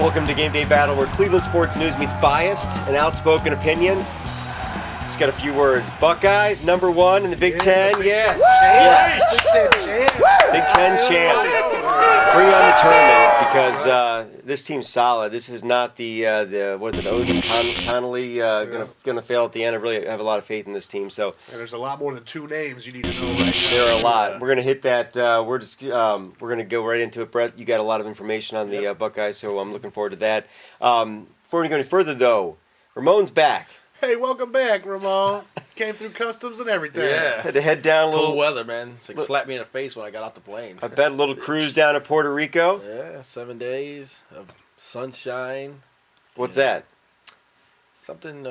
Welcome to Game Day Battle, where Cleveland sports news meets biased and outspoken opinion. Just got a few words. Buckeyes, #1 in the Big Ten. Yes. Big Ten champs. Bring on the tournament because this team's solid. This is not the Odin Connolly gonna fail at the end. I really have a lot of faith in this team. So and there's a lot more than 2 names you need to know right now. There are a lot. We're gonna hit that. We're gonna go right into it. Brett, you got a lot of information on the Buckeyes, so I'm looking forward to that. Before we go any further, though, Ramon's back. Hey, welcome back, Ramon. Came through customs and everything. Yeah. Had to head down a little. Cold weather, man. It's like slapped me in the face when I got off the plane. I bet a little cruise down to Puerto Rico. Yeah, 7 days of sunshine. What's that? Something,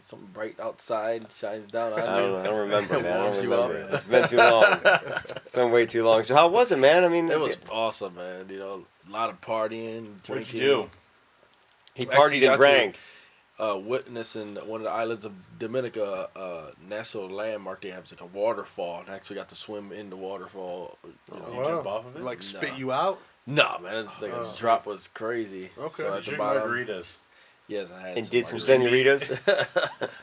something bright outside shines down on you. I don't remember, man. I Warms don't you up. remember. It's been too long. It's been way too long. So how was it, man? I mean, It was awesome, man. A lot of partying, drinking. What'd you do? He partied and drank. Witnessing one of the islands of Dominica, national landmark. They have like a waterfall, and I actually got to swim in the waterfall. You jump off of it? Like spit you out? No, man. It's like the drop was crazy. Okay. So Did you drink margaritas? Yes, I had. And did some senoritas.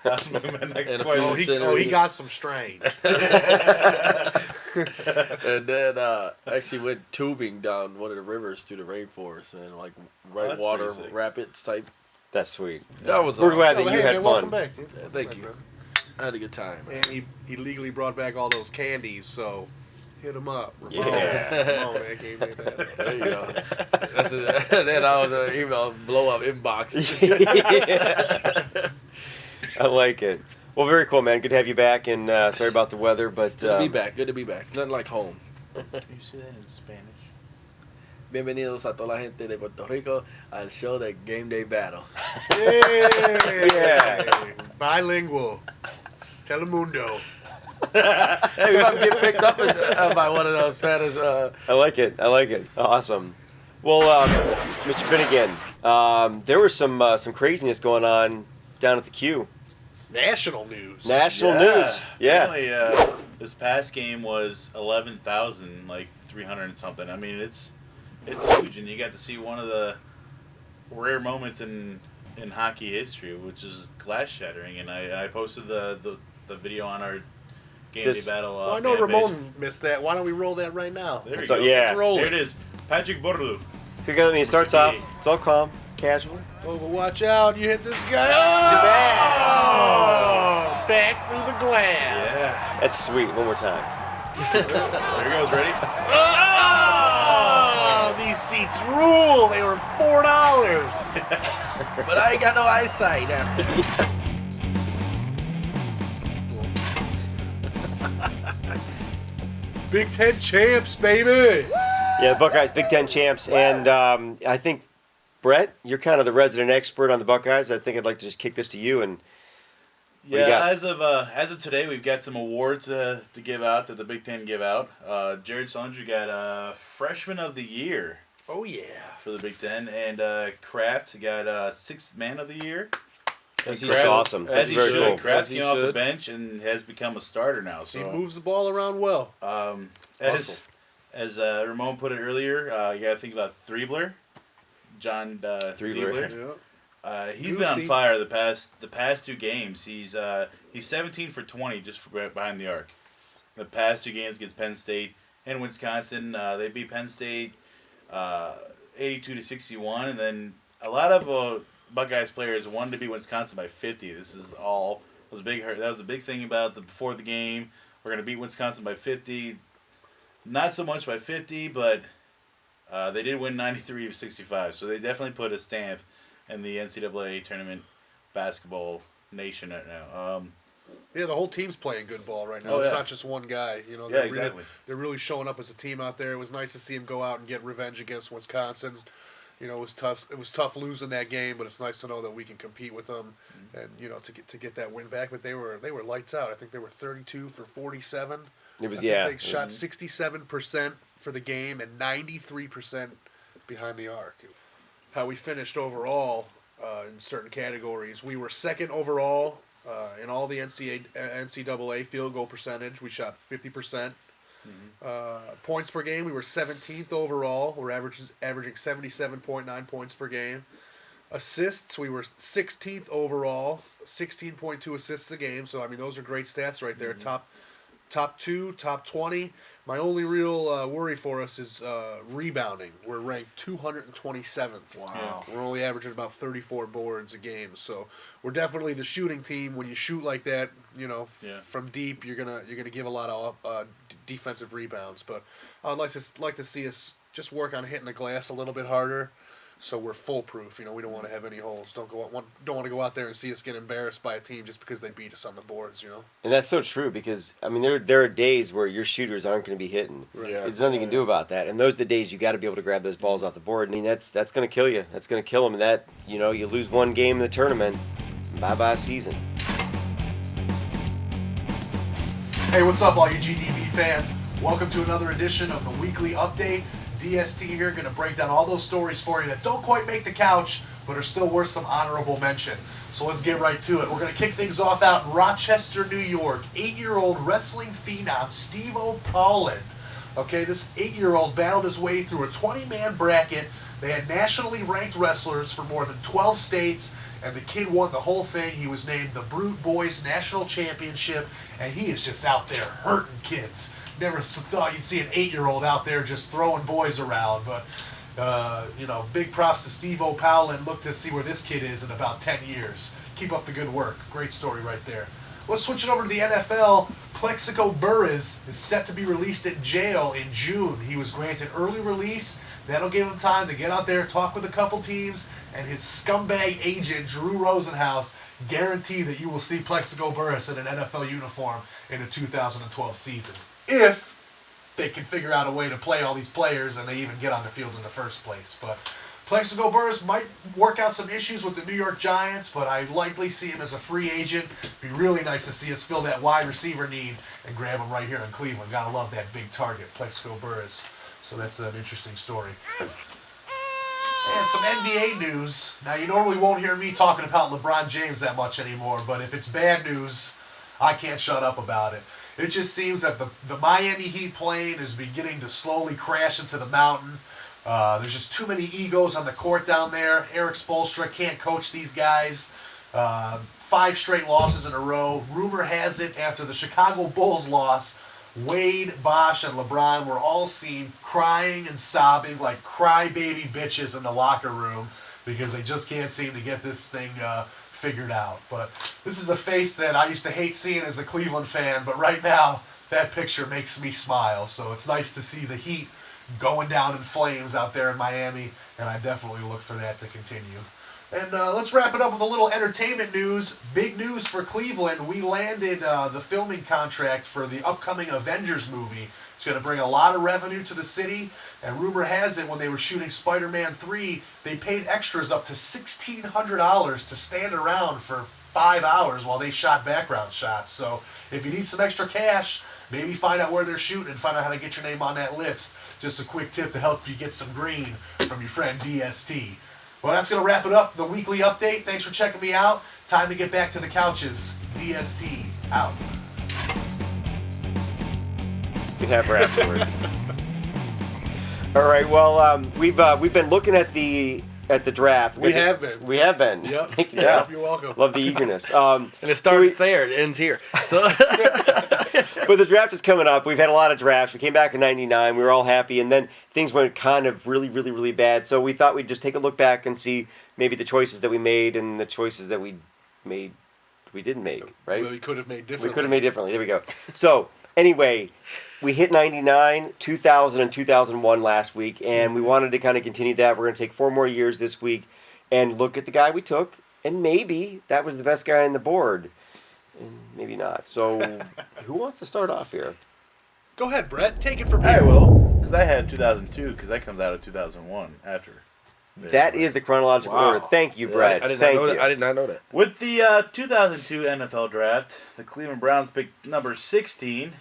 That's my next And a question. few He got some strange. And then actually went tubing down one of the rivers through the rainforest and like that's water pretty sick. rapids type. That's sweet. That was We're awesome. glad that Oh, you hey, had man, fun. welcome back, dude. Yeah, thank you. I had a good time. And he legally brought back all those candies, so hit him up. Ramon. Yeah. Ramon, man, GameDay Battle. There you go. That's it. Then I was an email blow up inbox. Yeah. I like it. Well, very cool, man. Good to have you back, and sorry about the weather, but Good to be back. Good to be back. Nothing like home. Can you say that in Spanish? Bienvenidos a toda la gente de Puerto Rico al show de Game Day Battle. Yeah. Bilingual. Telemundo. Hey, we might get picked up by one of those Spanish. I like it. I like it. Awesome. Well, Mr. Finnegan, there was some craziness going on down at the Q. National news. National news. Yeah. Apparently, this past game was 11,300 and something. I mean, it's huge, and you got to see one of the rare moments in hockey history, which is glass shattering. And I posted the video on our Game Day Battle. Well, I know fan page. Ramon missed that. Why don't we roll that right now? There we So, go. yeah. Let's roll. Here it is. Patrick Bordeaux. So, I mean, it starts off, it's all calm, casual. Oh, but watch out. You hit this guy. Oh! Back through the glass. Yeah. That's sweet. One more time. There he goes. Ready? Oh, these seats rule. They were $4. But I ain't got no eyesight after. Big Ten champs, baby. Yeah, the Buckeyes, Big Ten champs, and I think, Brett, you're kind of the resident expert on the Buckeyes. I think I'd like to just kick this to you. And what do you got? As of today, we've got some awards to give out that the Big Ten give out. Jared Sundry got Freshman of the Year. Oh, yeah. For the Big Ten, and Kraft got Sixth Man of the Year. That's Kraft, awesome. As That's he very should. cool. Kraft As he came off the should. bench and has become a starter now. So He moves the ball around well. As Ramon put it earlier, you got to think about Thriebler, John Thriebler. Yeah. He's been on fire the past 2 games. He's 17 for 20 just behind the arc. The past 2 games against Penn State and Wisconsin, they beat Penn State 82-61, and then a lot of Buckeyes players wanted to beat Wisconsin by 50. This is all was a big hurt. That was a big thing about before the game. We're gonna beat Wisconsin by 50. Not so much by 50, but they did win 93-65. So they definitely put a stamp in the NCAA tournament basketball nation right now. Yeah, the whole team's playing good ball right now. Oh, It's yeah. not just one guy. You know, Yeah, exactly. They're really showing up as a team out there. It was nice to see him go out and get revenge against Wisconsin. You know, it was tough. It was tough losing that game, but it's nice to know that we can compete with them, and to get that win back. But they were lights out. I think they were 32 for 47. It was, They shot 67% for the game and 93% behind the arc. How we finished overall in certain categories, we were second overall in all the NCAA field goal percentage. We shot 50%. Points per game, we were 17th overall. We're averaging 77.9 points per game. Assists, we were 16th overall, 16.2 assists a game. So I mean, those are great stats right there. Top 2, top 20. My only real worry for us is rebounding. We're ranked 227th. Wow. We're only averaging about 34 boards a game, so we're definitely the shooting team. When you shoot like that, from deep, you're gonna give a lot of defensive rebounds. But I'd like to see us just work on hitting the glass a little bit harder, so we're foolproof. We don't want to have any holes. Don't want to go out there and see us get embarrassed by a team just because they beat us on the boards. And that's so true because I mean there are days where your shooters aren't going to be hitting. Right. Yeah. There's nothing you can do about that. And those are the days you got to be able to grab those balls off the board. I mean that's going to kill you. That's going to kill them. And that you lose one game in the tournament, bye season. Hey, what's up, all you GDB fans? Welcome to another edition of the Weekly Update. DST here, going to break down all those stories for you that don't quite make the couch, but are still worth some honorable mention. So let's get right to it. We're going to kick things off out in Rochester, New York. 8-year-old wrestling phenom Steve-O Paulin. Okay, this 8-year-old battled his way through a 20-man bracket. They had nationally ranked wrestlers for more than 12 states, and the kid won the whole thing. He was named the Brute Boys National Championship, and he is just out there hurting kids. Never thought you'd see an 8-year-old out there just throwing boys around, but big props to Steve-O Paulin. Look to see where this kid is in about 10 years. Keep up the good work. Great story right there. Let's switch it over to the NFL. Plexico Burress is set to be released in jail in June. He was granted early release. That'll give him time to get out there, talk with a couple teams, and his scumbag agent, Drew Rosenhaus, guarantee that you will see Plexico Burress in an NFL uniform in the 2012 season. If they can figure out a way to play all these players and they even get on the field in the first place. But Plexico Burress might work out some issues with the New York Giants, but I likely see him as a free agent. Be really nice to see us fill that wide receiver need and grab him right here in Cleveland. Gotta love that big target, Plexico Burress. So that's an interesting story. And some NBA news. Now, you normally won't hear me talking about LeBron James that much anymore, but if it's bad news, I can't shut up about it. It just seems that the Miami Heat plane is beginning to slowly crash into the mountain. There's just too many egos on the court down there. Eric Spoelstra can't coach these guys. 5 straight losses in a row. Rumor has it, after the Chicago Bulls loss, Wade, Bosh, and LeBron were all seen crying and sobbing like crybaby bitches in the locker room because they just can't seem to get this thing figured out. But this is a face that I used to hate seeing as a Cleveland fan, but right now that picture makes me smile. So it's nice to see the Heat going down in flames out there in Miami, and I definitely look for that to continue. And let's wrap it up with a little entertainment news. Big news for Cleveland. We landed the filming contract for the upcoming Avengers movie. It's going to bring a lot of revenue to the city, and rumor has it when they were shooting Spider-Man 3, they paid extras up to $1,600 to stand around for 5 hours while they shot background shots. So if you need some extra cash, maybe find out where they're shooting and find out how to get your name on that list. Just a quick tip to help you get some green from your friend DST. Well, that's going to wrap it up, the weekly update. Thanks for checking me out. Time to get back to the couches. DST out. We have her afterwards. All right. Well, we've been looking at the draft. We have been. We have been. Yep. Yeah. You're welcome. Love the eagerness. And it starts there, it ends here. So, but the draft is coming up. We've had a lot of drafts. We came back in '99. We were all happy, and then things went kind of really bad. So we thought we'd just take a look back and see maybe the choices that we made and the choices that we didn't make. Right? Well, we could have made differently. We could have made differently. There we go. So anyway, we hit 99, 2000, and 2001 last week, and we wanted to kind of continue that. We're going to take 4 more years this week and look at the guy we took, and maybe that was the best guy on the board, and maybe not. So who wants to start off here? Go ahead, Brett. Take it from I here. will, because I had 2002, because that comes out of 2001 after. That is the chronological Wow. order. Thank you, Brett. I did not Thank know you. that. I did not know that. With the 2002 NFL draft, the Cleveland Browns picked number 16,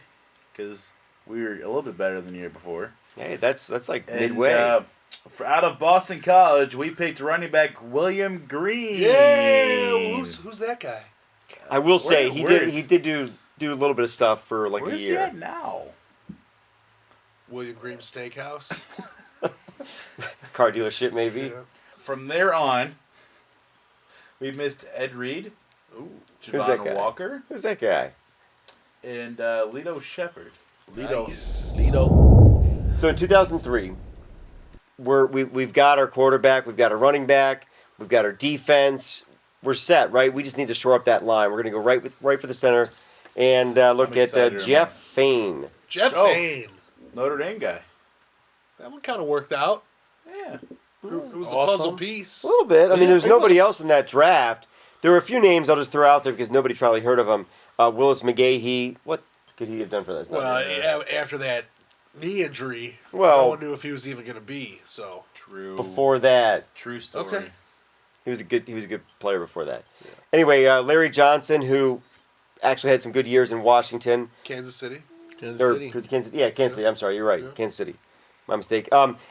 because we were a little bit better than the year before. Hey, that's like And, midway. out of Boston College, we picked running back William Green. Yeah. Who's that guy? I will say where he did do a little bit of stuff for like a Where's he year. at now? William Green Steakhouse. Car dealership, maybe. Yeah. From there on, we missed Ed Reed, Ooh. Who's that guy? Javon Walker, Who's that guy? and Lito Shepard. Nice. Lido. So in 2003, we've got our quarterback, we've got our running back, we've got our defense. We're set, right? We just need to shore up that line. We're going to go right for the center and look at excited, Jeff Fain. Jeff Oh. Payne. Notre Dame guy. That one kind of worked out. Yeah. It was a Awesome. puzzle piece. A little bit. I Was mean, it- there's it nobody wasn't- else in that draft. There were a few names I'll just throw out there because nobody's probably heard of them. Willis McGahee. What could he have done for that? Well, after that knee injury, Well- no one knew if he was even going to be. So True. Before that, True story. Okay. he was a good player before that. Anyway, Larry Johnson, who actually had some good years in Washington. Kansas City. Kansas Or, City. Kansas City. I'm sorry, you're right. Yeah. Kansas City. My mistake.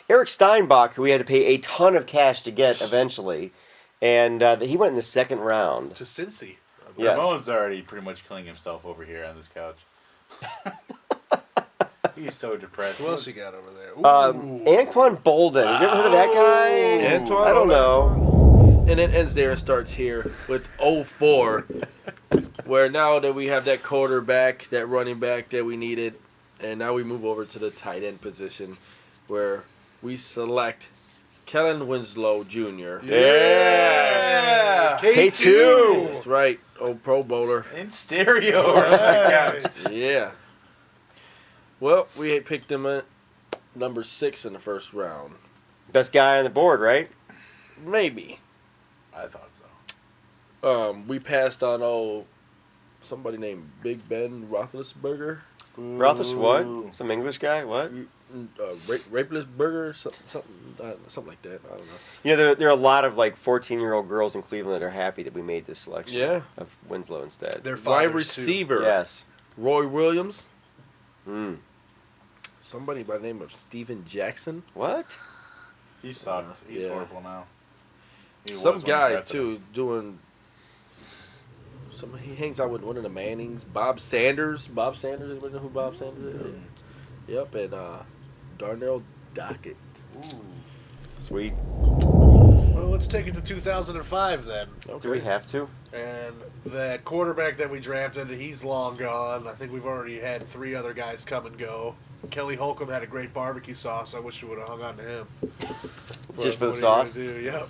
Eric Steinbach, who we had to pay a ton of cash to get eventually, and he went in the second round. To Cincy. Yes. Ramon's already pretty much killing himself over here on this couch. He's so depressed. Who else you got over there? Anquan Bolden. Have you ever heard of that guy? Antoine? I don't know. And it ends there and starts here with 04, where now that we have that quarterback, that running back that we needed, and now we move over to the tight end position, where we select Kellen Winslow Jr. Yeah. K2. K2. That's right, old Pro Bowler. In stereo. on the couch. Yeah. Well, we picked him at number 6 in the first round. Best guy on the board, right? Maybe. I thought so. We passed on somebody named Big Ben Roethlisberger. Roethlis what? Some English guy? What? Rapelessberger, something like that. I don't know. You know, there are a lot of like 14-year-old girls in Cleveland that are are happy that we made this selection. Yeah. Of Winslow instead. Their Wide fathers, too. receiver. Yes. Roy Williams. Mm. Somebody by the name of Steven Jackson. What? He sucked. He's Yeah. horrible now. He was Some when I guy drafted him. too doing. He hangs out with one of the Mannings. Bob Sanders. Anybody know who Bob Sanders is? Yep, and Darnell Dockett. Sweet. Well, let's take it to 2005 then. Do we have to? And that quarterback that we drafted, he's long gone. I think we've already had 3 other guys come and go. Kelly Holcomb had a great barbecue sauce. I wish we would have hung on to him. Just for the What are you sauce? gonna do? Yep.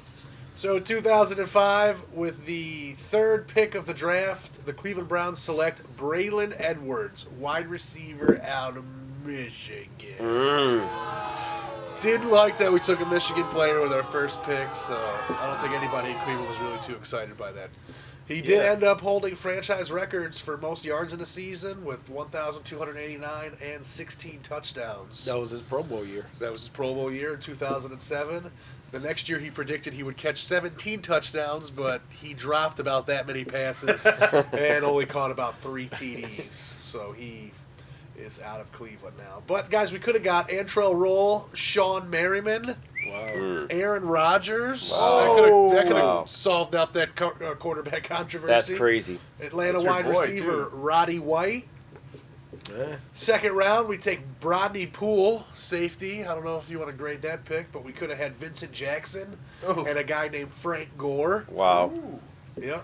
So 2005, with the 3rd pick of the draft, the Cleveland Browns select Braylon Edwards, wide receiver out of Michigan. Mm. Didn't like that we took a Michigan player with our first pick, so I don't think anybody in Cleveland was really too excited by that. He did end up holding franchise records for most yards in a season with 1,289 and 16 touchdowns. That was his Pro Bowl year. That was his Pro Bowl year in 2007. The next year he predicted he would catch 17 touchdowns, but he dropped about that many passes and only caught about 3 TDs. So he is out of Cleveland now. But, guys, we could have got Antrell Roll, Sean Merriman, Wow. Aaron Rodgers. Wow. That could have Wow. solved up that quarterback controversy. That's crazy. Atlanta That's your wide boy, receiver too. Roddy White. Yeah. 2nd round, we take Brodney Poole, safety. I don't know if you want to grade that pick, but we could have had Vincent Jackson and a guy named Frank Gore. Wow. Yeah.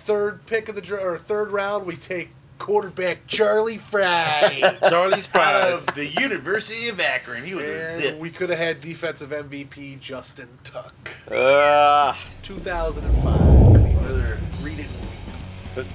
3rd pick of the 3rd round, we take quarterback Charlie Fry. Charlie's Out Fries. of the University of Akron. He was a And zip. we could have had defensive MVP Justin Tuck. Uh, 2005. Cleveland. Read it.